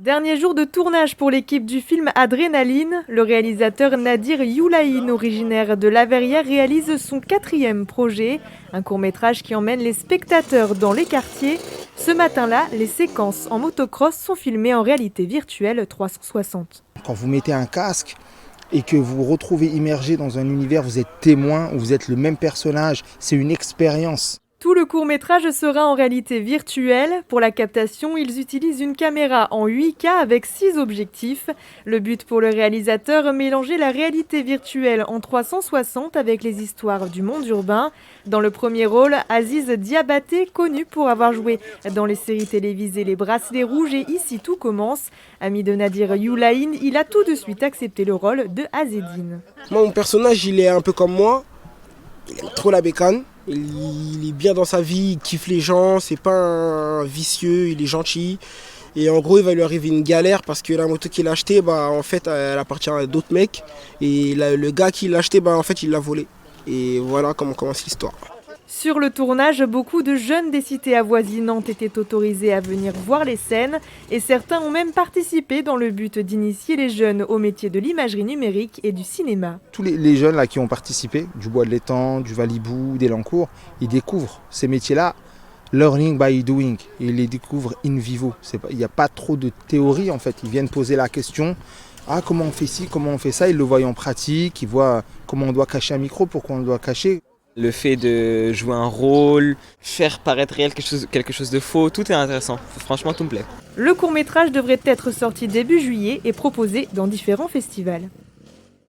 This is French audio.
Dernier jour de tournage pour l'équipe du film Adrénaline. Le réalisateur Nadir Youlaïn, originaire de La Verrière, réalise son 4e projet. Un court-métrage qui emmène les spectateurs dans les quartiers. Ce matin-là, les séquences en motocross sont filmées en réalité virtuelle 360. Quand vous mettez un casque et que vous vous retrouvez immergé dans un univers, vous êtes témoin, vous êtes le même personnage, c'est une expérience. Tout le court-métrage sera en réalité virtuelle. Pour la captation, ils utilisent une caméra en 8K avec 6 objectifs. Le but pour le réalisateur, mélanger la réalité virtuelle en 360 avec les histoires du monde urbain. Dans le premier rôle, Aziz Diabaté, connu pour avoir joué dans les séries télévisées Les Bracelets Rouges et Ici tout commence. Ami de Nadir Youlaïn, il a tout de suite accepté le rôle de Azedine. Mon personnage, il est un peu comme moi. Il aime trop la bécane. Il est bien dans sa vie, il kiffe les gens, c'est pas un vicieux, il est gentil. Et en gros, il va lui arriver une galère parce que la moto qu'il a achetée, en fait, elle appartient à d'autres mecs. Et le gars qui l'a achetée, en fait, il l'a volée. Et voilà comment commence l'histoire. Sur le tournage, beaucoup de jeunes des cités avoisinantes étaient autorisés à venir voir les scènes et certains ont même participé dans le but d'initier les jeunes au métier de l'imagerie numérique et du cinéma. Tous les jeunes là qui ont participé, du Bois de l'Étang, du Valibou, d'Elancourt, ils découvrent ces métiers-là, learning by doing. Ils les découvrent in vivo. Il n'y a pas trop de théorie en fait. Ils viennent poser la question. Ah, comment on fait ci, comment on fait ça. Ils le voient en pratique, ils voient comment on doit cacher un micro, pourquoi on le doit cacher. Le fait de jouer un rôle, faire paraître réel quelque chose de faux, tout est intéressant. Franchement, tout me plaît. Le court-métrage devrait être sorti début juillet et proposé dans différents festivals.